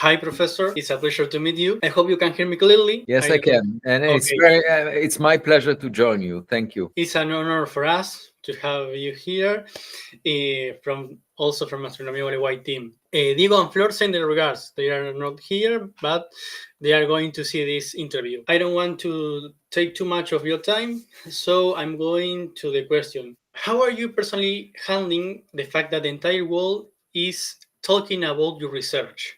Hi, Professor. It's a pleasure to meet you. I hope you can hear me clearly. Yes, I can. And it's my pleasure to join you. Thank you. It's an honor for us to have you here, from Astronomía Gualeguay team. Diego and Flor send their regards. They are not here, but they are going to see this interview. I don't want to take too much of your time, so I'm going to the question. How are you personally handling the fact that the entire world is talking about your research?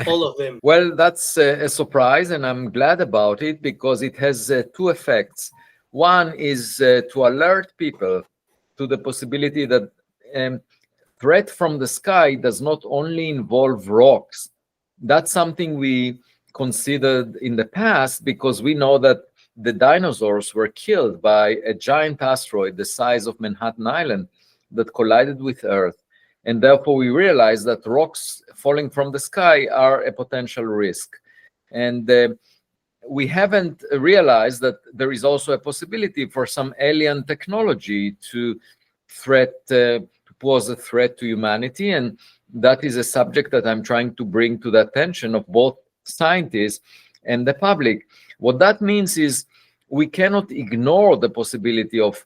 All of them. Well, that's a surprise, and I'm glad about it because it has two effects. One is to alert people to the possibility that threat from the sky does not only involve rocks. That's something we considered in the past because we know that the dinosaurs were killed by a giant asteroid the size of Manhattan Island that collided with Earth. And therefore, we realized that rocks falling from the sky are a potential risk. And we haven't realized that there is also a possibility for some alien technology to pose a threat to humanity. And that is a subject that I'm trying to bring to the attention of both scientists and the public. What that means is we cannot ignore the possibility of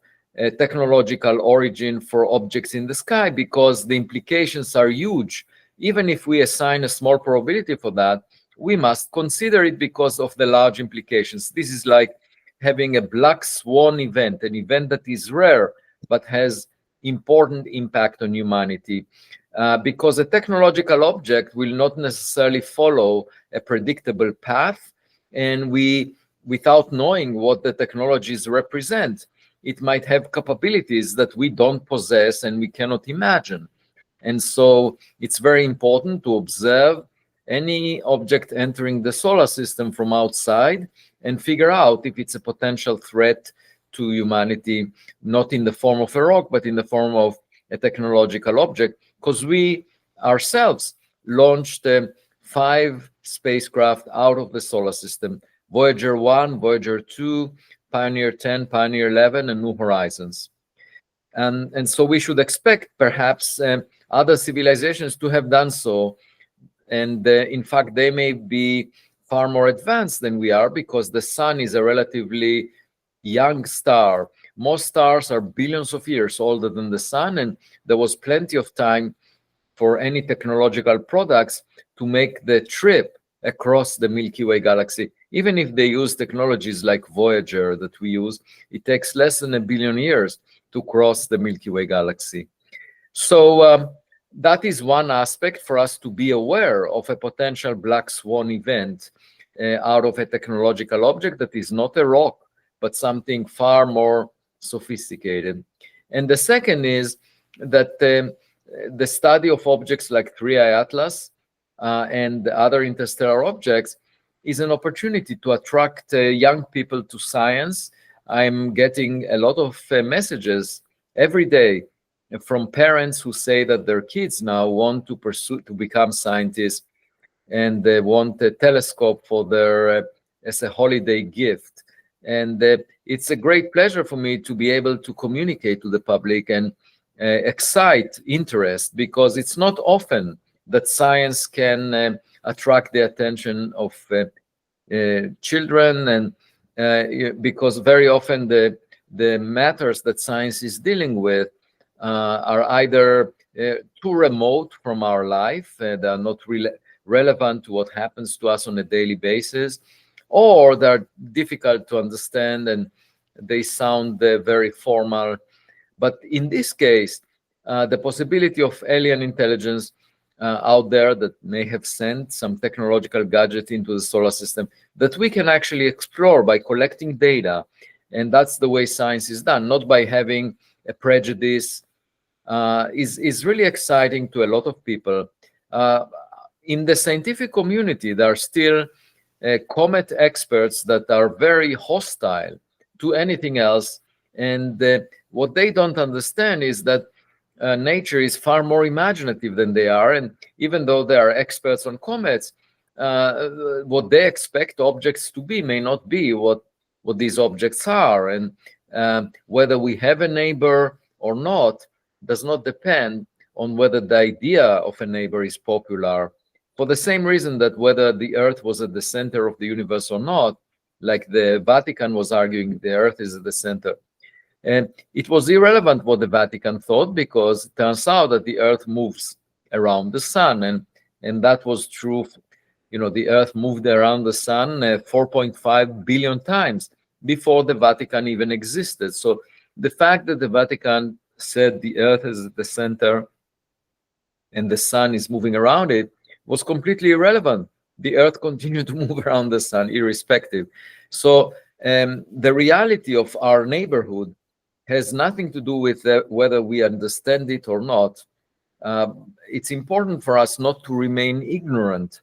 technological origin for objects in the sky because the implications are huge. Even if we assign a small probability for that, we must consider it because of the large implications. This is like having a black swan event, an event that is rare but has important impact on humanity. Because a technological object will not necessarily follow a predictable path, and without knowing what the technologies represent, it might have capabilities that we don't possess and we cannot imagine. And so it's very important to observe any object entering the solar system from outside and figure out if it's a potential threat to humanity, not in the form of a rock, but in the form of a technological object, because we ourselves launched 5 spacecraft out of the solar system: Voyager 1, Voyager 2, Pioneer 10, Pioneer 11, and New Horizons. And so we should expect perhaps other civilizations to have done so. And in fact, they may be far more advanced than we are because the sun is a relatively young star. Most stars are billions of years older than the sun, and there was plenty of time for any technological products to make the trip across the Milky Way galaxy. Even if they use technologies like Voyager that we use, it takes less than 1 billion years to cross the Milky Way galaxy. So that is one aspect for us to be aware of a potential black swan event out of a technological object that is not a rock, but something far more sophisticated. And the second is that the study of objects like 3I Atlas and other interstellar objects is an opportunity to attract young people to science. I'm getting a lot of messages every day from parents who say that their kids now want to pursue to become scientists, and they want a telescope for their as a holiday gift. And it's a great pleasure for me to be able to communicate to the public and excite interest, because it's not often that science can attract the attention of children, and because very often the matters that science is dealing with are either too remote from our life, they are not really relevant to what happens to us on a daily basis, or they're difficult to understand and they sound very formal. But in this case, the possibility of alien intelligence out there that may have sent some technological gadget into the solar system that we can actually explore by collecting data. And that's the way science is done, not by having a prejudice, is really exciting to a lot of people. In the scientific community, there are still comet experts that are very hostile to anything else. And what they don't understand is that nature is far more imaginative than they are. And even though they are experts on comets, what they expect objects to be may not be what these objects are. And whether we have a neighbor or not does not depend on whether the idea of a neighbor is popular for the same reason that whether the Earth was at the center of the universe or not, like the Vatican was arguing the Earth is at the center. And it was irrelevant what the Vatican thought, because it turns out that the Earth moves around the sun, and that was true. The Earth moved around the sun 4.5 billion times before the Vatican even existed. So the fact that the Vatican said the Earth is at the center and the sun is moving around it was completely irrelevant. The Earth continued to move around the sun irrespective. So the reality of our neighborhood has nothing to do with whether we understand it or not. It's important for us not to remain ignorant.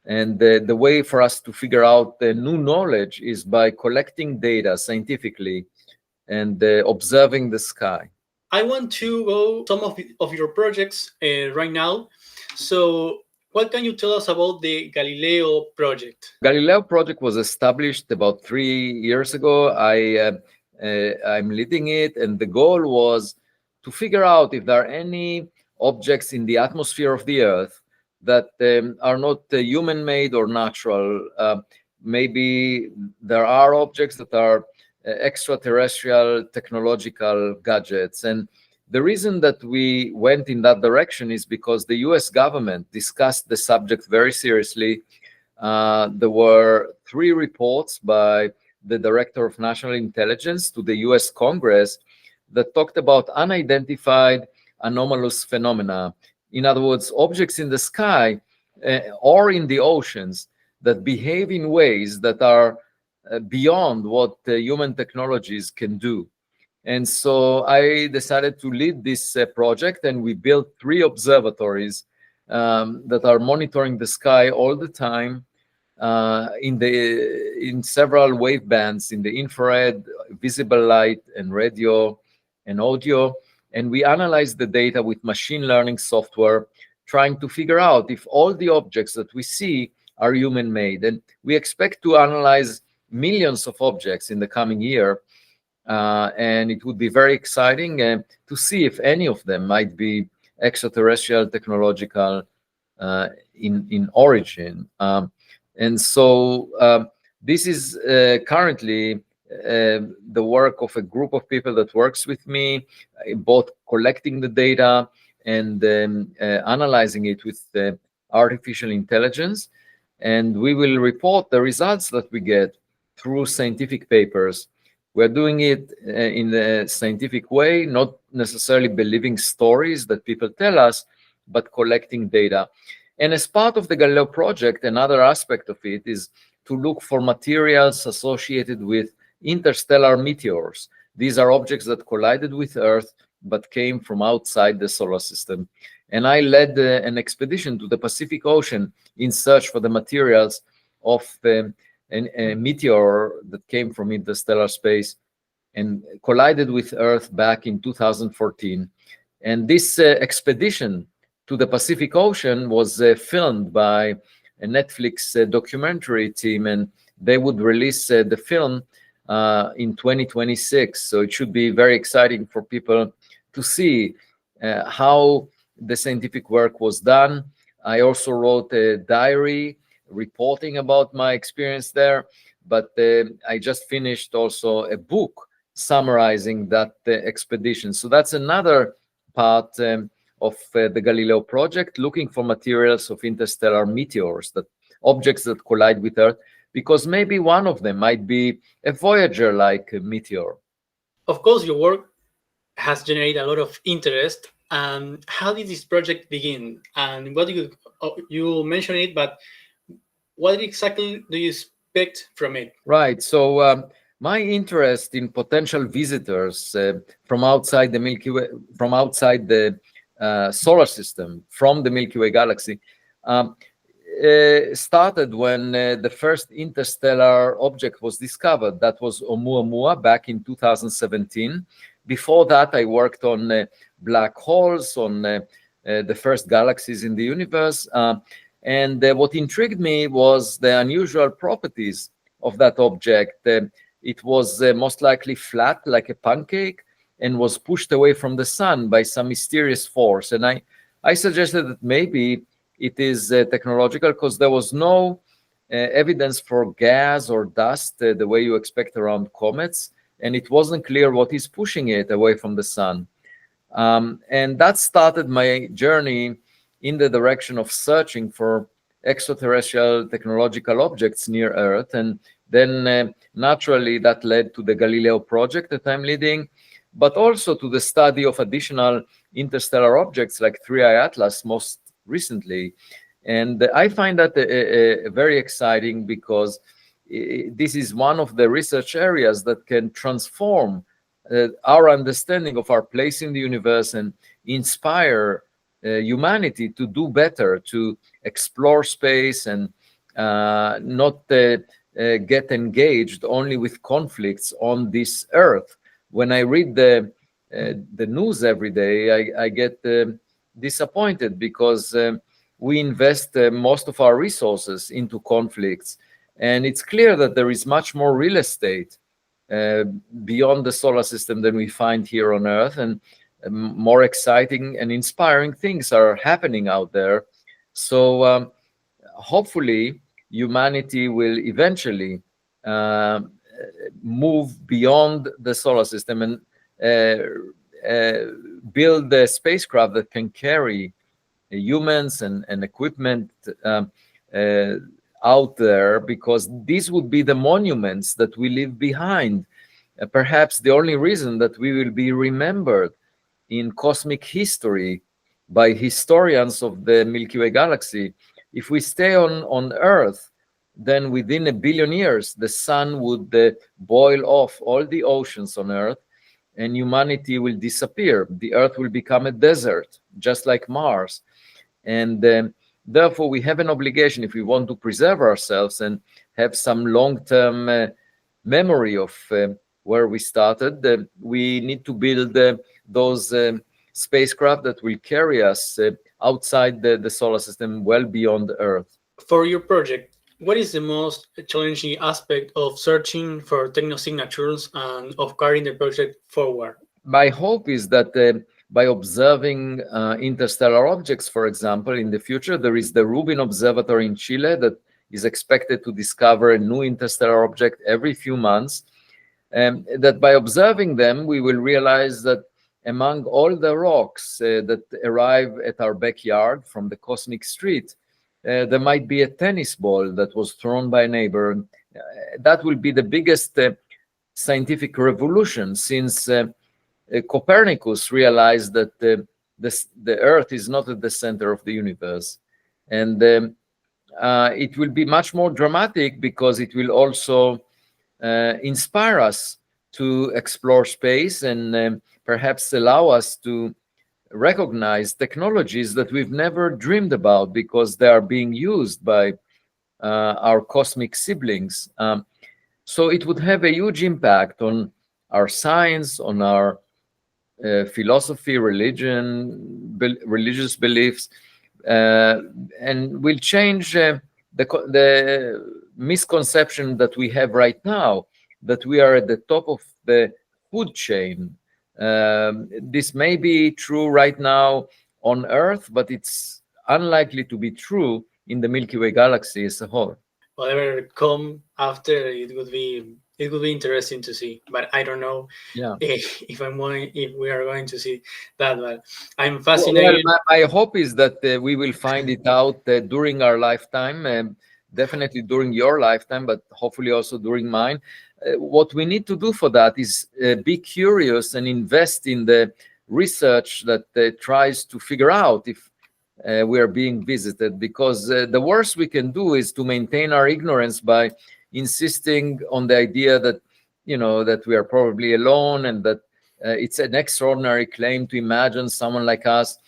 And the way for us to figure out the new knowledge is by collecting data scientifically and observing the sky. I want to go some of your projects right now. So what can you tell us about the Galileo project? Galileo project was established about 3 years ago. I'm leading it, and the goal was to figure out if there are any objects in the atmosphere of the Earth that are not human-made or natural. Maybe there are objects that are extraterrestrial technological gadgets. And the reason that we went in that direction is because the US government discussed the subject very seriously. There were 3 reports by the Director of National Intelligence to the US Congress that talked about unidentified anomalous phenomena. In other words, objects in the sky or in the oceans that behave in ways that are beyond what human technologies can do. And so I decided to lead this project, and we built 3 observatories that are monitoring the sky all the time in several wave bands, in the infrared, visible light, and radio and audio. And we analyze the data with machine learning software, trying to figure out if all the objects that we see are human-made. And we expect to analyze millions of objects in the coming year. And it would be very exciting to see if any of them might be extraterrestrial technological in origin. And so this is currently the work of a group of people that works with me, both collecting the data and analyzing it with artificial intelligence. And we will report the results that we get through scientific papers. We're doing it in a scientific way, not necessarily believing stories that people tell us, but collecting data. And as part of the Galileo project, another aspect of it is to look for materials associated with interstellar meteors. These are objects that collided with Earth but came from outside the solar system. And I led an expedition to the Pacific Ocean in search for the materials of a meteor that came from interstellar space and collided with Earth back in 2014. And this expedition to the Pacific Ocean was filmed by a Netflix documentary team, and they would release the film in 2026. So it should be very exciting for people to see how the scientific work was done. I also wrote a diary reporting about my experience there, but I just finished also a book summarizing that expedition. So that's another part of the Galileo project, looking for materials of interstellar meteors, that objects that collide with Earth, because maybe one of them might be a Voyager-like meteor. Of course, your work has generated a lot of interest. And how did this project begin? And what do you mentioned it, but what exactly do you expect from it? Right. So my interest in potential visitors from outside the Milky Way, from outside the solar system, from the Milky Way galaxy, started when the first interstellar object was discovered. That was Oumuamua back in 2017. Before that, I worked on black holes, on the first galaxies in the universe. And what intrigued me was the unusual properties of that object. It was most likely flat, like a pancake, and was pushed away from the sun by some mysterious force. And I suggested that maybe it is technological, because there was no evidence for gas or dust the way you expect around comets, and it wasn't clear what is pushing it away from the sun. And that started my journey in the direction of searching for extraterrestrial technological objects near Earth. And then naturally that led to the Galileo project that I'm leading, but also to the study of additional interstellar objects like 3i Atlas most recently. And I find that very exciting, because this is one of the research areas that can transform our understanding of our place in the universe and inspire humanity to do better, to explore space and not get engaged only with conflicts on this Earth. When I read the news every day, I get disappointed, because we invest most of our resources into conflicts, and it's clear that there is much more real estate beyond the solar system than we find here on Earth, and more exciting and inspiring things are happening out there. So hopefully humanity will eventually move beyond the solar system and build a spacecraft that can carry humans and equipment out there, because these would be the monuments that we leave behind. Perhaps the only reason that we will be remembered in cosmic history by historians of the Milky Way galaxy. If we stay on Earth, then within 1 billion years, the sun would boil off all the oceans on Earth, and humanity will disappear. The Earth will become a desert, just like Mars. And therefore, we have an obligation, if we want to preserve ourselves and have some long-term memory of where we started, we need to build those spacecraft that will carry us outside the solar system, well beyond Earth. For your project, what is the most challenging aspect of searching for technosignatures and of carrying the project forward? My hope is that by observing interstellar objects, for example, in the future, there is the Rubin Observatory in Chile that is expected to discover a new interstellar object every few months. That by observing them, we will realize that among all the rocks that arrive at our backyard from the cosmic street, there might be a tennis ball that was thrown by a neighbor. That will be the biggest scientific revolution, since Copernicus realized that the Earth is not at the center of the universe. And it will be much more dramatic, because it will also inspire us to explore space and perhaps allow us to recognize technologies that we've never dreamed about, because they are being used by our cosmic siblings. So it would have a huge impact on our science, on our philosophy, religion, religious beliefs, and will change the misconception that we have right now, that we are at the top of the food chain. This may be true right now on Earth, but it's unlikely to be true in the Milky Way galaxy as a whole. Whatever come after, it would be interesting to see, but I don't know if we are going to see that. But I'm fascinated. Well, my hope is that we will find it out during our lifetime, definitely during your lifetime, but hopefully also during mine. What we need to do for that is be curious and invest in the research that tries to figure out if we are being visited, because the worst we can do is to maintain our ignorance by insisting on the idea that, that we are probably alone, and that it's an extraordinary claim to imagine someone like us.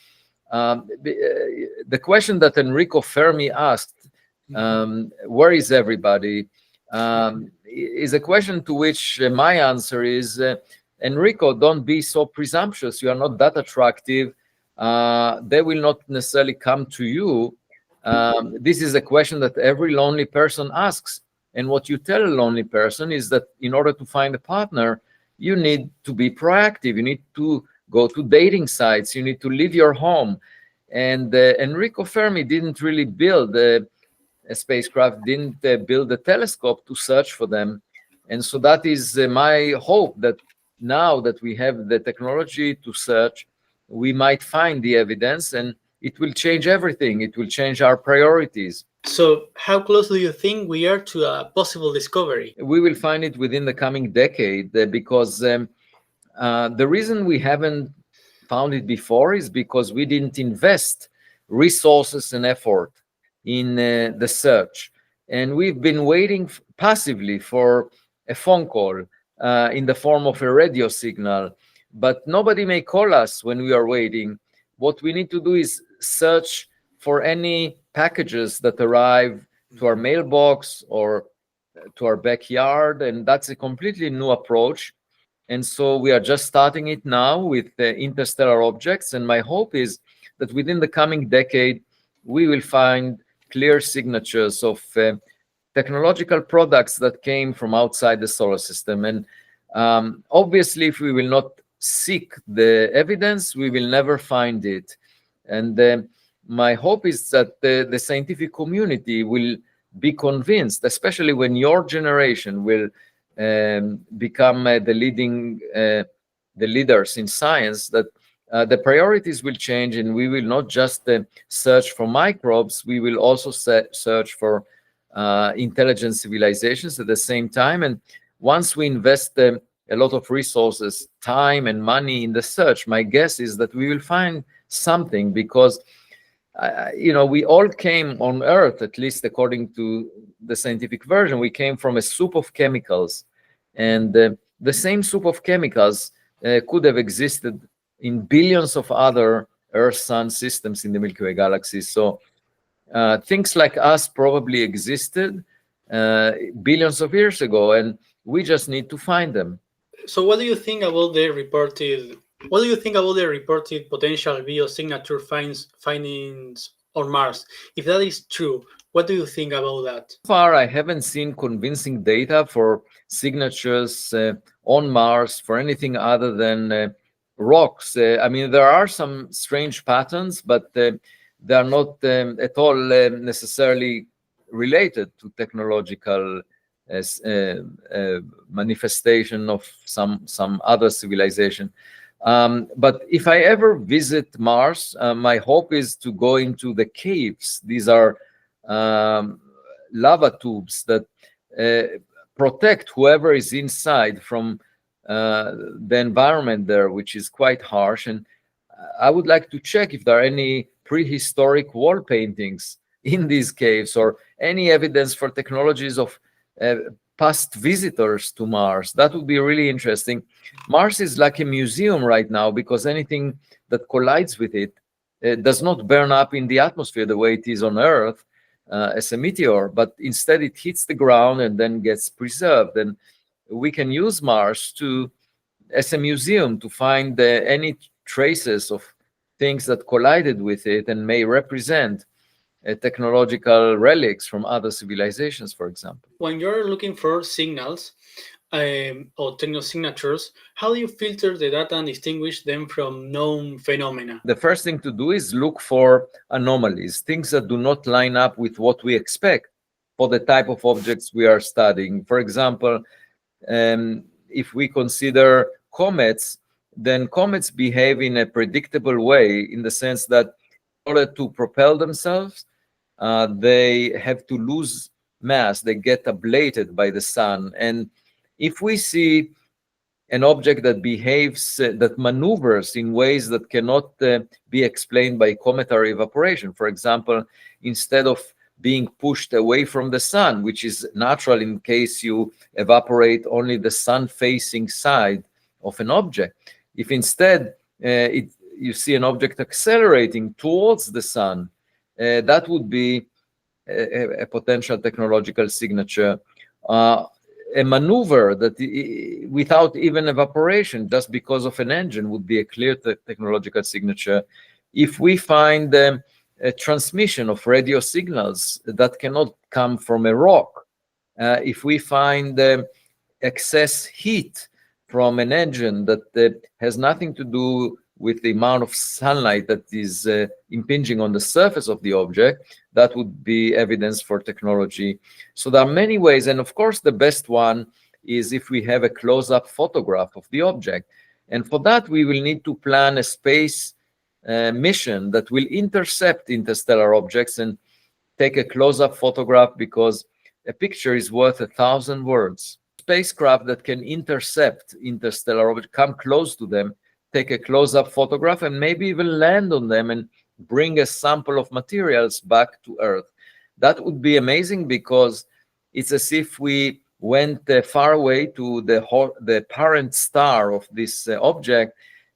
The question that Enrico Fermi asked, where is everybody, is a question to which my answer is, Enrico, don't be so presumptuous. You are not that attractive. They will not necessarily come to you. This is a question that every lonely person asks. And what you tell a lonely person is that in order to find a partner, you need to be proactive. You need to go to dating sites. You need to leave your home. And Enrico Fermi didn't really build a spacecraft, didn't build a telescope to search for them. And so that is my hope, that now that we have the technology to search, we might find the evidence, and it will change everything. It will change our priorities. So, how close do you think we are to a possible discovery? We will find it within the coming decade, because the reason we haven't found it before is because we didn't invest resources and effort in the search. And we've been waiting passively for a phone call in the form of a radio signal. But nobody may call us when we are waiting. What we need to do is search for any packages that arrive to our mailbox or to our backyard. And that's a completely new approach. And so we are just starting it now with interstellar objects. And my hope is that within the coming decade, we will find clear signatures of technological products that came from outside the solar system. And obviously, if we will not seek the evidence, we will never find it. And my hope is that the scientific community will be convinced, especially when your generation will become the leaders in science, that the priorities will change, and we will not just search for microbes, we will also search for intelligent civilizations at the same time. And once we invest a lot of resources, time and money in the search, my guess is that we will find something, because we all came on Earth, at least according to the scientific version, we came from a soup of chemicals. And the same soup of chemicals could have existed in billions of other Earth-Sun systems in the Milky Way galaxy. So things like us probably existed billions of years ago, and we just need to find them. So, what do you think about the reported potential biosignature findings on Mars? If that is true, what do you think about that? So far, I haven't seen convincing data for signatures on Mars for anything other than rocks. I mean, there are some strange patterns, but they are not at all necessarily related to technological manifestation of some other civilization. But if I ever visit Mars, my hope is to go into the caves. These are lava tubes that protect whoever is inside from the environment there, which is quite harsh. And I would like to check if there are any prehistoric wall paintings in these caves, or any evidence for technologies of past visitors to Mars. That would be really interesting. Mars is like a museum right now, because anything that collides with it does not burn up in the atmosphere the way it is on Earth as a meteor, but instead it hits the ground and then gets preserved. And we can use Mars as a museum to find any traces of things that collided with it and may represent technological relics from other civilizations, for example. When you're looking for signals or technosignatures, how do you filter the data and distinguish them from known phenomena? The first thing to do is look for anomalies, things that do not line up with what we expect for the type of objects we are studying. For example, if we consider comets, then comets behave in a predictable way, in the sense that in order to propel themselves, they have to lose mass. They get ablated by the sun. And if we see an object that behaves, that maneuvers in ways that cannot be explained by cometary evaporation, for example, instead of being pushed away from the sun, which is natural in case you evaporate only the sun-facing side of an object, if instead you see an object accelerating towards the sun, that would be a potential technological signature. A maneuver that without even evaporation, just because of an engine, would be a clear technological signature. If we find a transmission of radio signals that cannot come from a rock, if we find excess heat from an engine that has nothing to do with the amount of sunlight that is impinging on the surface of the object, that would be evidence for technology. So there are many ways, and of course the best one is if we have a close-up photograph of the object. And for that we will need to plan a space mission that will intercept interstellar objects and take a close-up photograph, because a picture is worth 1,000 words. Spacecraft that can intercept interstellar objects, come close to them, take a close-up photograph, and maybe even land on them and bring a sample of materials back to Earth. That would be amazing, because it's as if we went far away to the parent star of this object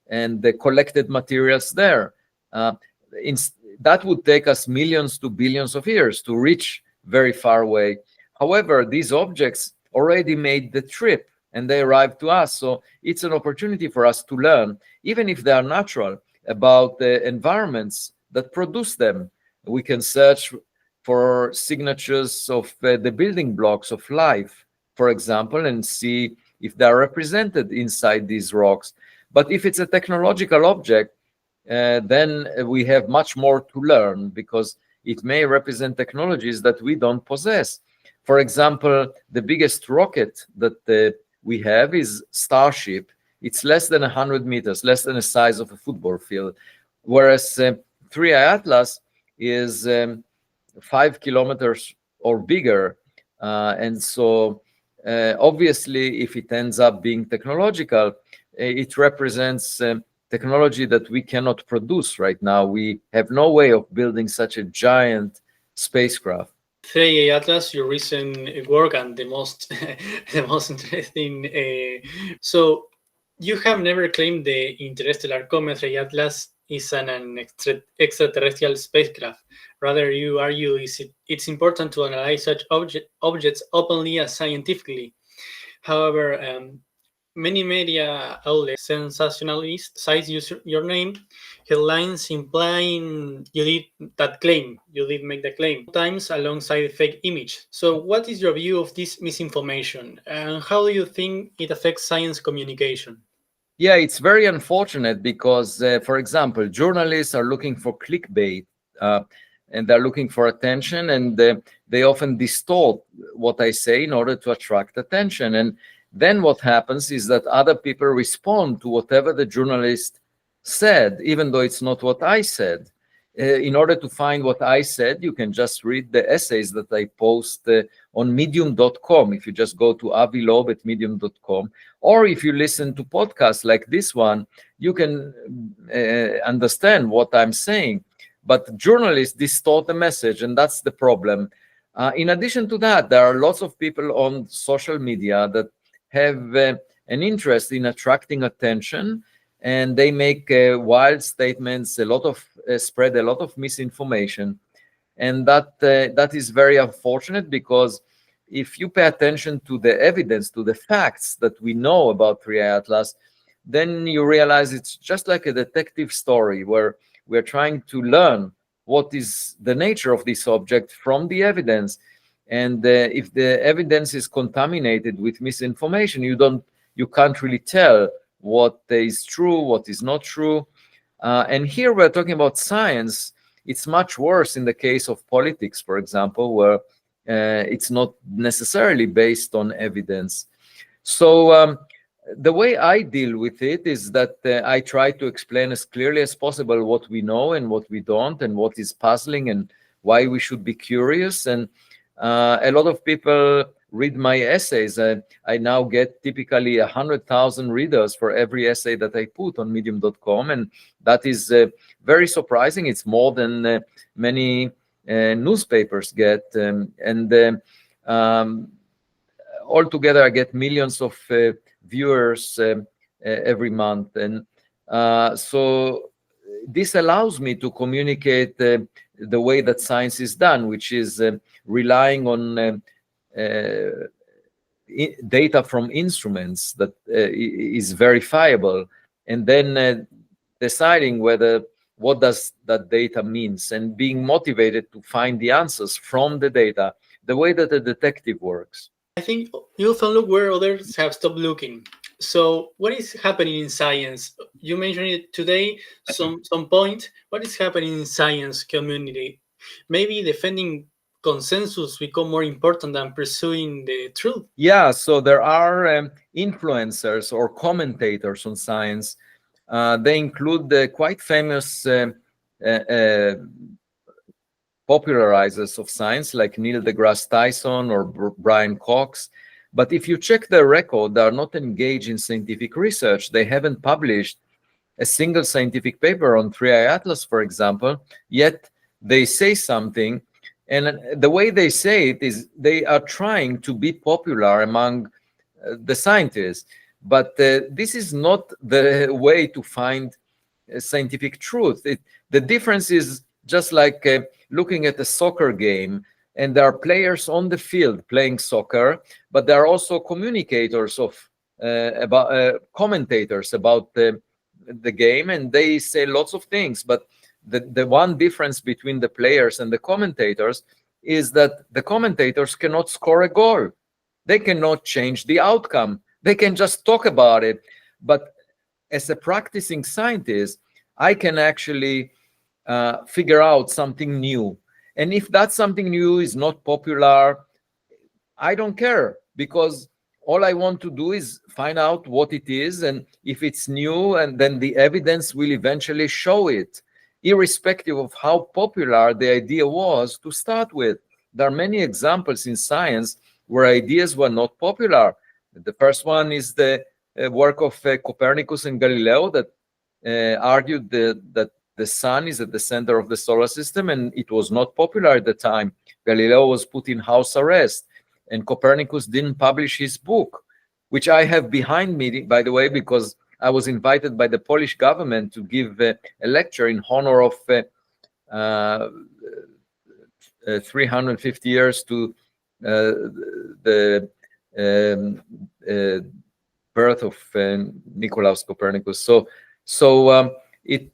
and collected materials there. That would take us millions to billions of years to reach very far away. However, these objects already made the trip and they arrived to us. So it's an opportunity for us to learn, even if they are natural, about the environments that produce them. We can search for signatures of the building blocks of life, for example, and see if they are represented inside these rocks. But if it's a technological object, then we have much more to learn, because it may represent technologies that we don't possess. For example, the biggest rocket that we have is Starship. It's less than 100 meters, less than the size of a football field, whereas 3i Atlas is 5 kilometers or bigger. And so obviously, if it ends up being technological, it represents technology that we cannot produce right now. We have no way of building such a giant spacecraft. 3i Atlas, your recent work and the most the most interesting. So you have never claimed the interstellar comet 3i Atlas is an extraterrestrial spacecraft. Rather, you argue it's important to analyze such objects openly and scientifically. However, many media outlets, sensationalist sites use your name, headlines implying you did that claim, you did make the claim, sometimes alongside a fake image. So what is your view of this misinformation, and how do you think it affects science communication? Yeah, it's very unfortunate because, for example, journalists are looking for clickbait and they're looking for attention, and they often distort what I say in order to attract attention. And then what happens is that other people respond to whatever the journalist said, even though it's not what I said. In order to find what I said, you can just read the essays that I post on medium.com. If you just go to Avi Loeb at medium.com, or if you listen to podcasts like this one, you can understand what I'm saying. But journalists distort the message, and that's the problem. In addition to that, there are lots of people on social media that have an interest in attracting attention, and they make wild statements, spread a lot of misinformation, and that is very unfortunate, because if you pay attention to the evidence, to the facts that we know about 3i Atlas, then you realize it's just like a detective story where we're trying to learn what is the nature of this object from the evidence. And if the evidence is contaminated with misinformation, you can't really tell what is true, what is not true. And here we're talking about science. It's much worse in the case of politics, for example, where it's not necessarily based on evidence. So the way I deal with it is that I try to explain as clearly as possible what we know and what we don't, and what is puzzling and why we should be curious. And a lot of people read my essays. I now get typically 100,000 readers for every essay that I put on medium.com, and that is very surprising. It's more than many newspapers get, and altogether I get millions of viewers every month. And so this allows me to communicate the way that science is done, which is relying on data from instruments that is verifiable, and then deciding what does that data means, and being motivated to find the answers from the data, the way that a detective works. I think you often look where others have stopped looking. So, what is happening in science? You mentioned it today. Some point. What is happening in science community? Maybe defending consensus become more important than pursuing the truth. Yeah, so there are influencers or commentators on science. They include the quite famous popularizers of science like Neil deGrasse Tyson or Brian Cox. But if you check their record, they are not engaged in scientific research. They haven't published a single scientific paper on 3i Atlas, for example, yet they say something. And the way they say it is they are trying to be popular among the scientists. But this is not the way to find scientific truth. The difference is just like looking at a soccer game, and there are players on the field playing soccer, but there are also communicators of about commentators about the game, and they say lots of things. But the one difference between the players and the commentators is that the commentators cannot score a goal. They cannot change the outcome. They can just talk about it. But as a practicing scientist, I can actually figure out something new. And if that something new is not popular, I don't care, because all I want to do is find out what it is. And if it's new, and then the evidence will eventually show it, irrespective of how popular the idea was to start with. There are many examples in science where ideas were not popular. The first one is the work of Copernicus and Galileo that argued that the sun is at the center of the solar system, and it was not popular at the time. Galileo was put in house arrest, and Copernicus didn't publish his book, which I have behind me, by the way, because I was invited by the Polish government to give a lecture in honor of 350 years to the birth of Nicolaus Copernicus. So it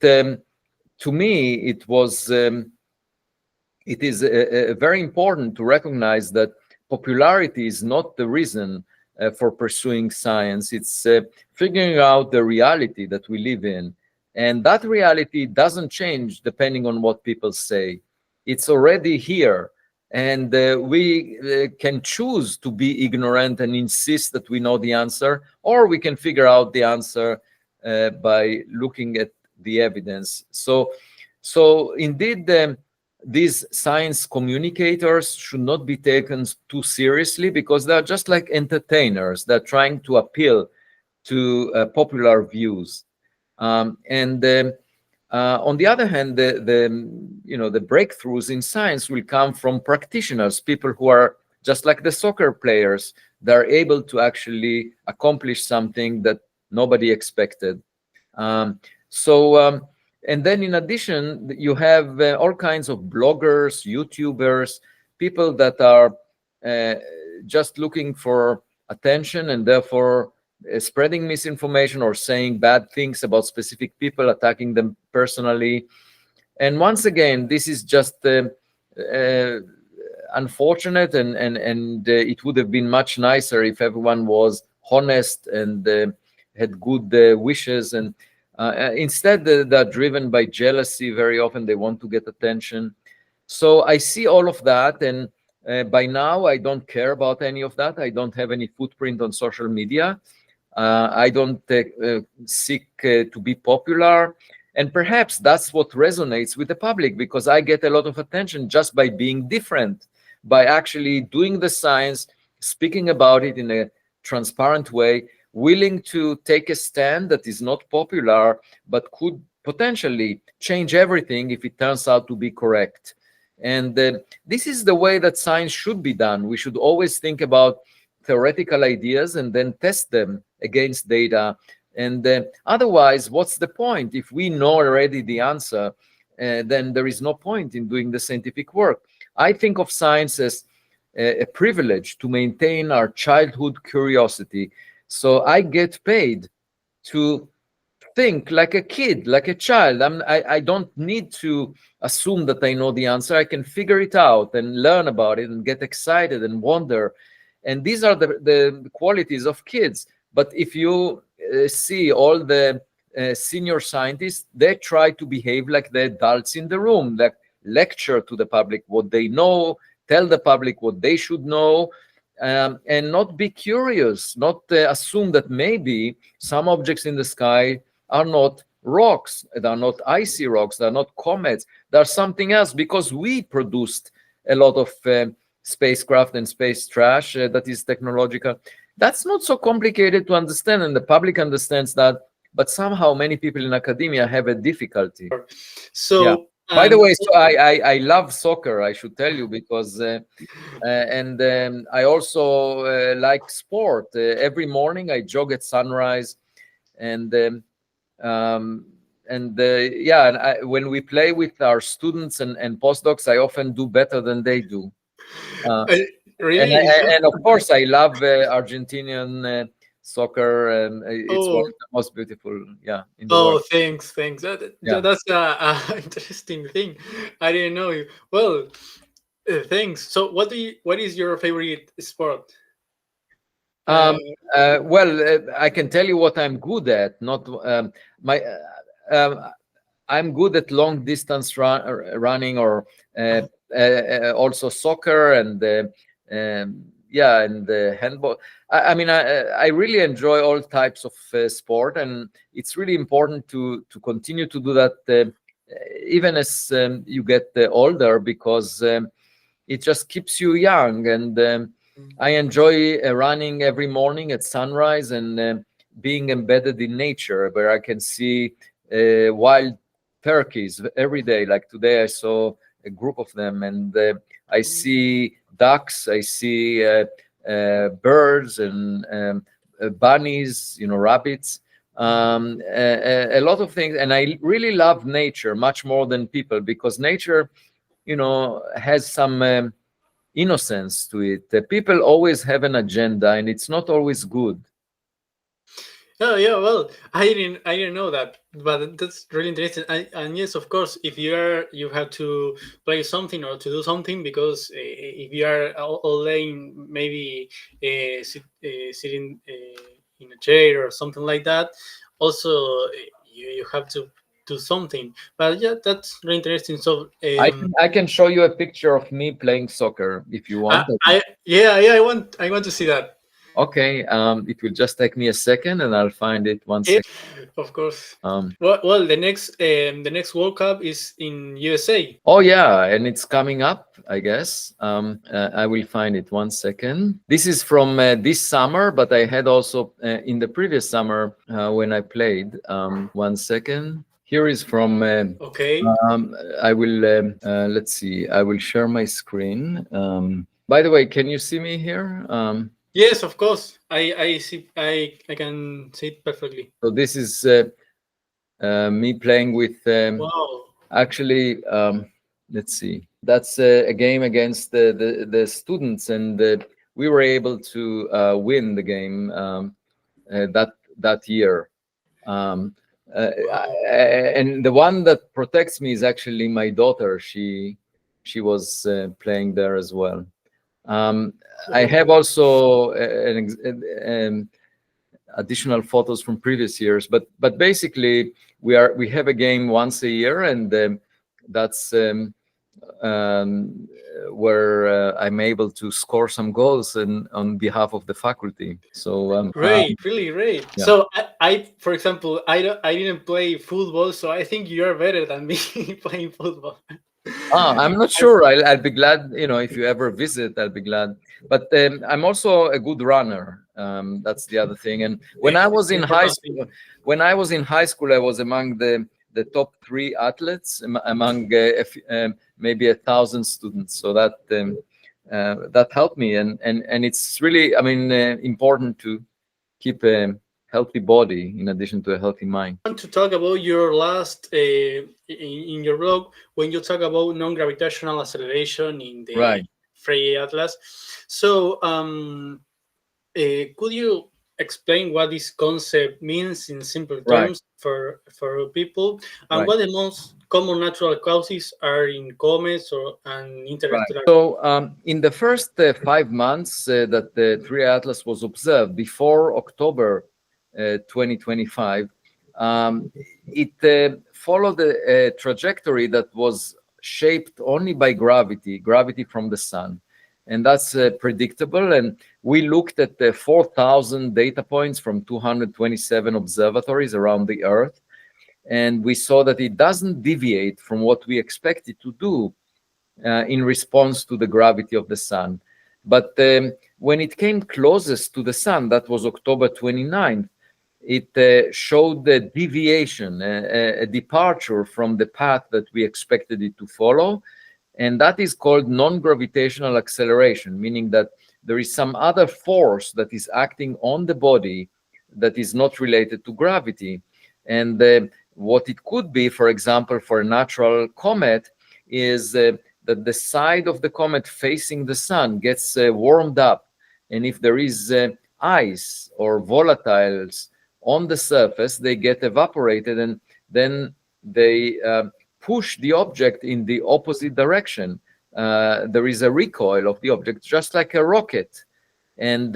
to me it was it is very important to recognize that popularity is not the reason for pursuing science. It's figuring out the reality that we live in, and that reality doesn't change depending on what people say. It's already here, and we can choose to be ignorant and insist that we know the answer, or we can figure out the answer by looking at the evidence. So indeed, these science communicators should not be taken too seriously, because they're just like entertainers. They're trying to appeal to popular views. On the other hand, the breakthroughs in science will come from practitioners, people who are just like the soccer players. They're able to actually accomplish something that nobody expected. And then in addition, you have all kinds of bloggers, YouTubers, people that are just looking for attention, and therefore spreading misinformation or saying bad things about specific people, attacking them personally. And once again, this is just unfortunate, and it would have been much nicer if everyone was honest and had good wishes. And instead, they're driven by jealousy. Very often they want to get attention. So I see all of that, and by now I don't care about any of that. I don't have any footprint on social media. I don't seek to be popular. And perhaps that's what resonates with the public, because I get a lot of attention just by being different, by actually doing the science, speaking about it in a transparent way, willing to take a stand that is not popular, but could potentially change everything if it turns out to be correct. And this is the way that science should be done. We should always think about theoretical ideas and then test them against data. And otherwise, what's the point? If we know already the answer, then there is no point in doing the scientific work. I think of science as a privilege to maintain our childhood curiosity. So I get paid to think like a kid, like a child. I don't need to assume that I know the answer. I can figure it out and learn about it and get excited and wonder. And these are the qualities of kids. But if you see all the senior scientists, they try to behave like the adults in the room, like lecture to the public what they know, tell the public what they should know, and not be curious, not assume that maybe some objects in the sky are not rocks, they are not icy rocks, they are not comets, they are something else, because we produced a lot of spacecraft and space trash that is technological. That's not so complicated to understand, and the public understands that, but somehow many people in academia have a difficulty. So yeah. By the way, so I love soccer, I should tell you, because and I also like sport. Every morning I jog at sunrise, and yeah, and when we play with our students and postdocs, I often do better than they do. really? And of course, I love Argentinian soccer. It's one of the most beautiful, in the world. Thanks. That's a interesting thing. I didn't know you. Well, thanks. So, what is your favorite sport? Well, I can tell you what I'm good at. Not my. I'm good at long distance running, or also soccer, and and handball. I mean, I really enjoy all types of sport, and it's really important to continue to do that even as you get older, because it just keeps you young. And I enjoy running every morning at sunrise, and being embedded in nature, where I can see wild turkeys every day. Like today, I saw a group of them, and I see ducks, I see birds, and bunnies, rabbits, a lot of things. And I really love nature much more than people, because nature, has some innocence to it. People always have an agenda, and it's not always good. Oh yeah, well, I didn't know that, but that's really interesting. And yes, of course, if you have to play something or to do something, because if you are all laying, maybe sitting in a chair or something like that, also you have to do something. But yeah, that's really interesting. So I can show you a picture of me playing soccer if you want. I want to see that. Okay, it will just take me a second, and I'll find it one second. Of course. Well, the next World Cup is in USA. Oh yeah, and it's coming up, I guess. I will find it one second. This is from this summer, but I had also in the previous summer when I played. One second. Here is from. Okay. I will. Let's see. I will share my screen. By the way, can you see me here? Yes, of course. I see. I can see it perfectly. So this is me playing with. Wow. Actually, let's see. That's a game against the students, and we were able to win the game that year. Wow. And the one that protects me is actually my daughter. She was playing there as well. I have also additional photos from previous years, but basically we have a game once a year, and that's where I'm able to score some goals and on behalf of the faculty. So great, really great. Yeah. So I, for example, I didn't play football, so I think you are better than me playing football. I'm not sure. I'll be glad, if you ever visit, I'll be glad. But I'm also a good runner. That's the other thing. And when I was in high school, I was among the top 3 athletes among maybe 1,000 students. So that helped me, and it's really, important to keep a healthy body in addition to a healthy mind. I want to talk about your last in your blog, when you talk about non-gravitational acceleration in the Frey Atlas. So could you explain what this concept means in simple Right. terms for people, and Right. what the most common natural causes are in comets and Right. interstellar? So, in the first 5 months that the Three Atlas was observed before October 2025, it followed a trajectory that was shaped only by gravity from the sun. And that's predictable. And we looked at the 4,000 data points from 227 observatories around the Earth. And we saw that it doesn't deviate from what we expect it to do in response to the gravity of the sun. But when it came closest to the sun, that was October 29th, it showed the deviation, a departure from the path that we expected it to follow. And that is called non-gravitational acceleration, meaning that there is some other force that is acting on the body that is not related to gravity. And what it could be, for example, for a natural comet, is that the side of the comet facing the sun gets warmed up. And if there is ice or volatiles on the surface, they get evaporated, and then they push the object in the opposite direction. There is a recoil of the object, just like a rocket. And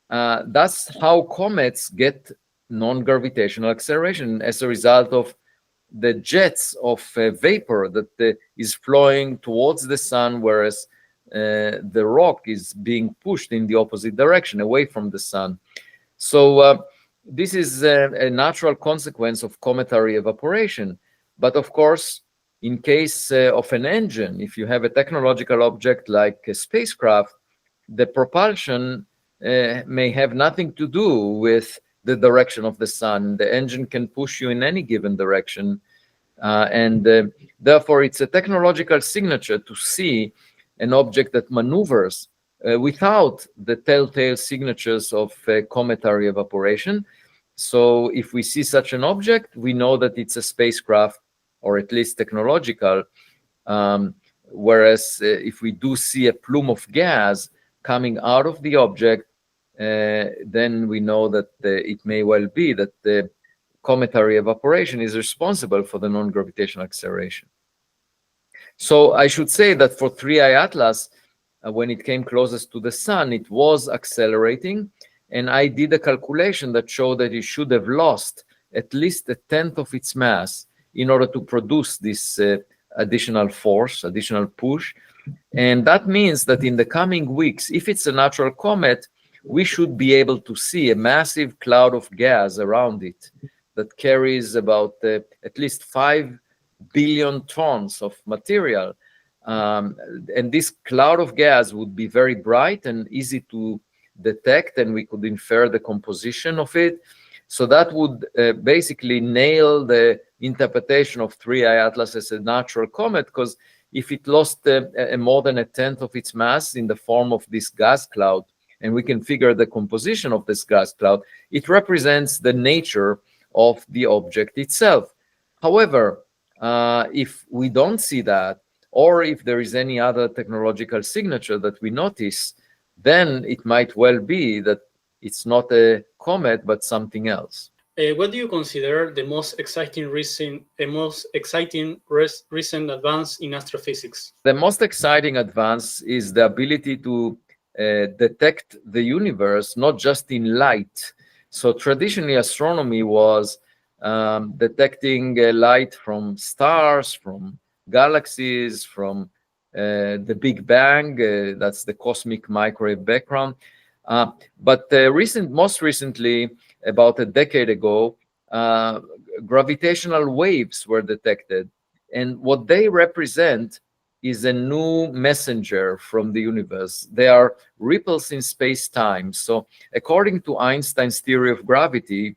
that's how comets get non-gravitational acceleration as a result of the jets of vapor that is flowing towards the sun, whereas the rock is being pushed in the opposite direction, away from the sun. So this is a natural consequence of cometary evaporation. But of course, in case of an engine, if you have a technological object like a spacecraft, the propulsion may have nothing to do with the direction of the sun. The engine can push you in any given direction. And therefore, it's a technological signature to see an object that maneuvers without the telltale signatures of cometary evaporation. So if we see such an object, we know that it's a spacecraft, or at least technological. Whereas if we do see a plume of gas coming out of the object, then we know that it may well be that the cometary evaporation is responsible for the non-gravitational acceleration. So I should say that for 3I Atlas, when it came closest to the sun, it was accelerating. And I did a calculation that showed that it should have lost at least a tenth of its mass in order to produce this additional force, additional push. And that means that in the coming weeks, if it's a natural comet, we should be able to see a massive cloud of gas around it that carries about at least 5 billion tons of material. And this cloud of gas would be very bright and easy to detect, and we could infer the composition of it. So that would basically nail the interpretation of 3I Atlas as a natural comet, because if it lost more than a tenth of its mass in the form of this gas cloud, and we can figure the composition of this gas cloud, it represents the nature of the object itself. However, if we don't see that, or if there is any other technological signature that we notice, then it might well be that it's not a comet, but something else. What do you consider the most exciting recent advance in astrophysics? The most exciting advance is the ability to detect the universe, not just in light. So traditionally, astronomy was detecting light from stars, from galaxies, from the Big Bang. That's the cosmic microwave background. But most recently, about a decade ago, gravitational waves were detected. And what they represent is a new messenger from the universe. They are ripples in space-time. So according to Einstein's theory of gravity,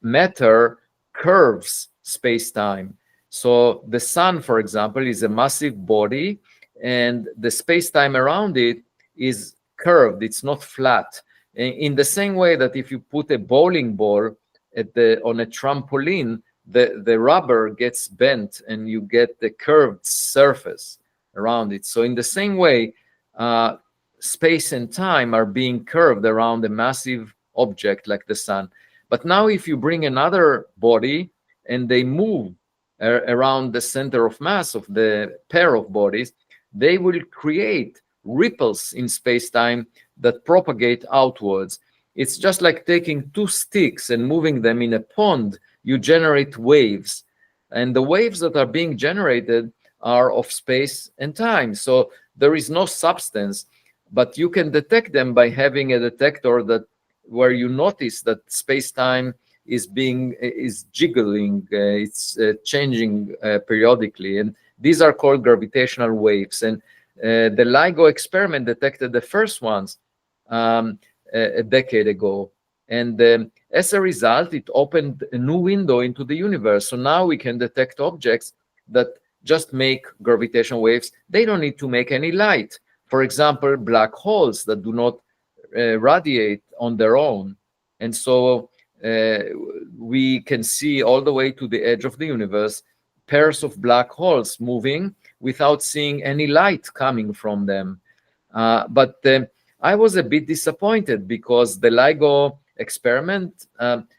matter curves space-time. So the sun, for example, is a massive body, and the space-time around it is curved. It's not flat. In the same way that if you put a bowling ball on a trampoline, the rubber gets bent and you get the curved surface around it. So in the same way, space and time are being curved around a massive object like the sun. But now if you bring another body and they move around the center of mass of the pair of bodies, they will create ripples in space-time that propagate outwards. It's just like taking two sticks and moving them in a pond. You generate waves, and the waves that are being generated are of space and time. So there is no substance, but you can detect them by having a detector that where you notice that space-time is jiggling, it's changing periodically, and these are called gravitational waves. And the LIGO experiment detected the first ones a decade ago, and as a result, it opened a new window into the universe. So now we can detect objects that just make gravitational waves. They don't need to make any light. For example, black holes that do not radiate on their own. And so we can see all the way to the edge of the universe pairs of black holes moving without seeing any light coming from them. But I was a bit disappointed because the LIGO experiment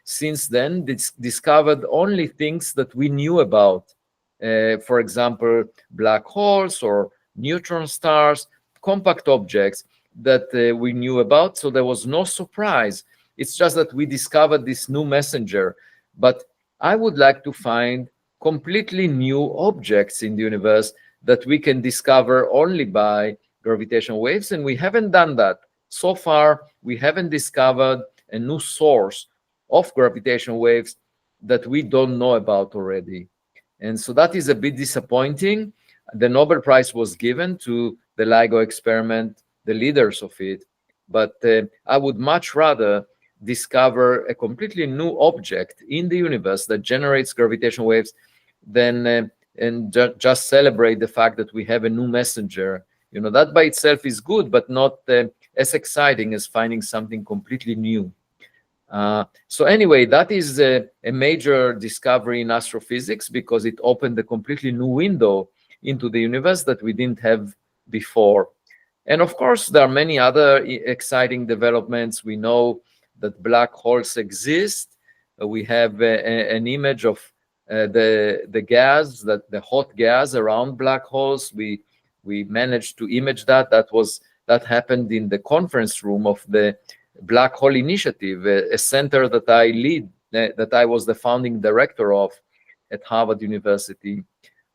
since then discovered only things that we knew about. For example, black holes or neutron stars, compact objects that we knew about. So there was no surprise. It's just that we discovered this new messenger. But I would like to find completely new objects in the universe that we can discover only by gravitational waves, and we haven't done that. So far, we haven't discovered a new source of gravitational waves that we don't know about already. And so that is a bit disappointing. The Nobel Prize was given to the LIGO experiment, the leaders of it, but I would much rather discover a completely new object in the universe that generates gravitational waves than just celebrate the fact that we have a new messenger. You know, that by itself is good, but not as exciting as finding something completely new. So anyway, that is a major discovery in astrophysics because it opened a completely new window into the universe that we didn't have before. And of course, there are many other exciting developments. We know that black holes exist. We have an image of the gas, the hot gas around black holes. We managed to image that. That happened in the conference room of the Black Hole Initiative, a center that I lead, that I was the founding director of at Harvard University.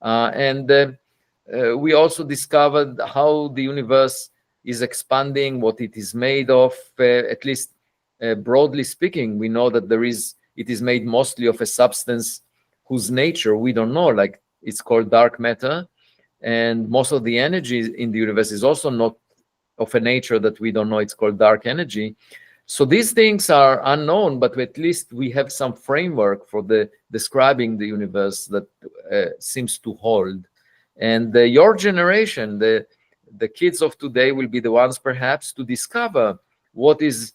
We also discovered how the universe is expanding, what it is made of, at least broadly speaking. We know that it is made mostly of a substance whose nature we don't know, like it's called dark matter. And most of the energy in the universe is also not of a nature that we don't know. It's called dark energy. So these things are unknown, but at least we have some framework for describing the universe that seems to hold. And your generation, the kids of today, will be the ones perhaps to discover what is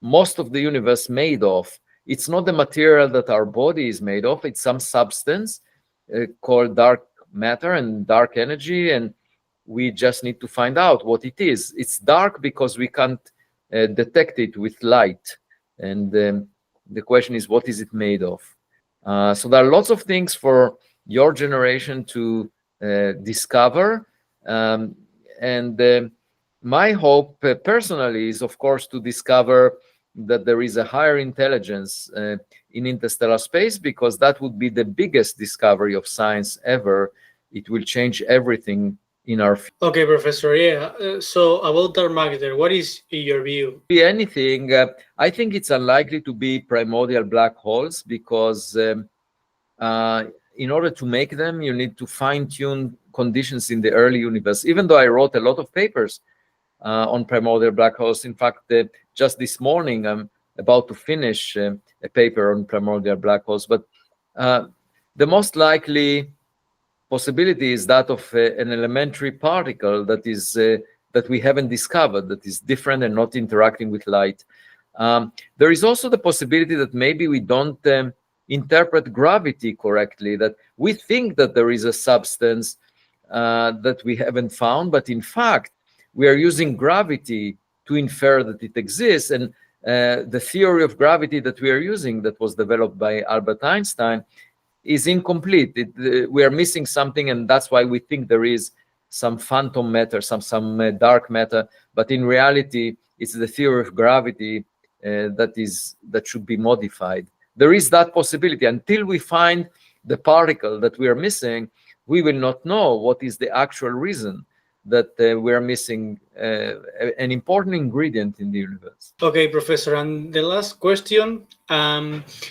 most of the universe made of. It's not the material that our body is made of. It's some substance called dark matter and dark energy, and we just need to find out what it is. It's dark because we can't detect it with light, and the question is, what is it made of? So there are lots of things for your generation to discover, and my hope personally is, of course, to discover that there is a higher intelligence in interstellar space, because that would be the biggest discovery of science ever. It will change everything in our field. Okay, Professor. Yeah. So about dark matter, what is your view? Be anything. I think it's unlikely to be primordial black holes because in order to make them, you need to fine-tune conditions in the early universe. Even though I wrote a lot of papers on primordial black holes. In fact, just this morning, I'm about to finish a paper on primordial black holes. But the most likely possibility is that of an elementary particle that we haven't discovered, that is different and not interacting with light. There is also the possibility that maybe we don't interpret gravity correctly, that we think that there is a substance that we haven't found, but in fact, we are using gravity to infer that it exists. And the theory of gravity that we are using, that was developed by Albert Einstein, is incomplete. We are missing something, and that's why we think there is some phantom matter, some dark matter. But in reality, it's the theory of gravity that should be modified. There is that possibility. Until we find the particle that we are missing, we will not know what is the actual reason that we are missing an important ingredient in the universe. Okay, Professor, and the last question,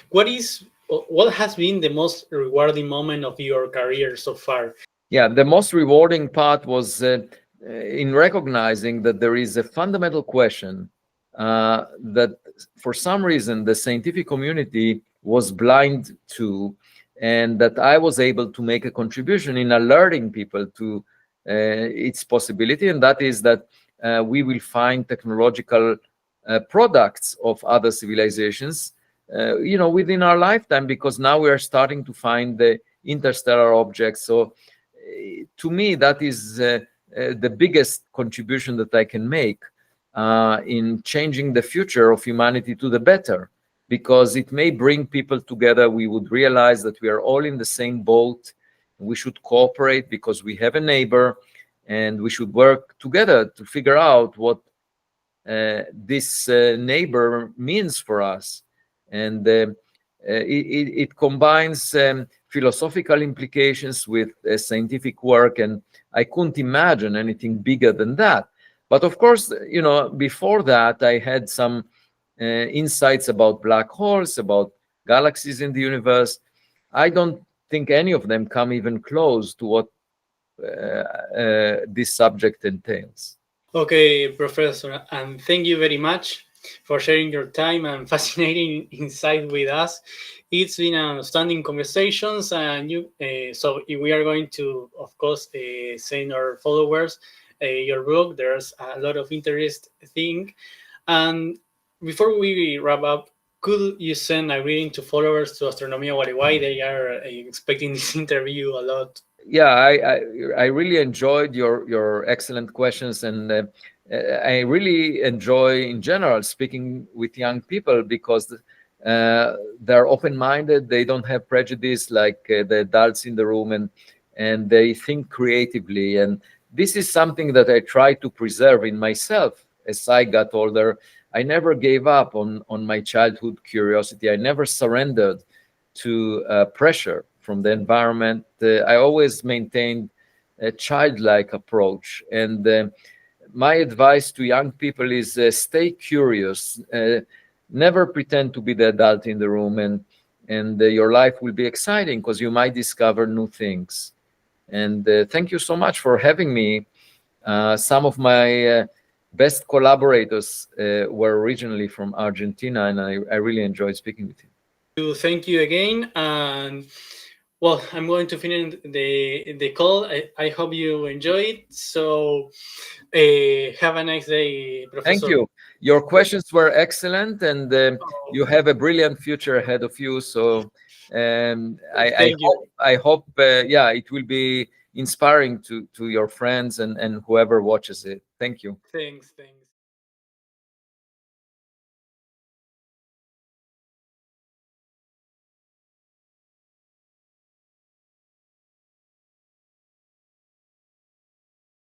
what has been the most rewarding moment of your career so far? Yeah, the most rewarding part was in recognizing that there is a fundamental question that for some reason the scientific community was blind to, and that I was able to make a contribution in alerting people to its possibility, and that is that we will find technological products of other civilizations, within our lifetime, because now we are starting to find the interstellar objects. So to me, that is the biggest contribution that I can make in changing the future of humanity to the better, because it may bring people together. We would realize that we are all in the same boat. We should cooperate because we have a neighbor, and we should work together to figure out what this neighbor means for us. And it combines philosophical implications with scientific work, and I couldn't imagine anything bigger than that. But of course, before that, I had some insights about black holes, about galaxies in the universe. I don't think any of them come even close to what this subject entails. Okay, Professor, and thank you very much for sharing your time and fascinating insight with us. It's been an outstanding conversations, and so we are going to, of course, send our followers your book. There's a lot of interesting. And before we wrap up, could you send a greeting to followers to Astronomía Gualeguay? They are expecting this interview a lot. Yeah, I really enjoyed your excellent questions, and I really enjoy in general speaking with young people, because they're open-minded. They don't have prejudice like the adults in the room, and they think creatively. And this is something that I try to preserve in myself as I got older. I never gave up on my childhood curiosity. I never surrendered to pressure from the environment. I always maintained a childlike approach. And my advice to young people is stay curious. Never pretend to be the adult in the room, and your life will be exciting because you might discover new things. And thank you so much for having me. Some of my best collaborators were originally from Argentina, and I really enjoyed speaking with you. Thank you again. And well, I'm going to finish the call. I hope you enjoy it. So have a nice day, Professor. Thank you. Your questions were excellent, and you have a brilliant future ahead of you. So I hope it will be inspiring to your friends and whoever watches it. Thank you. Thanks.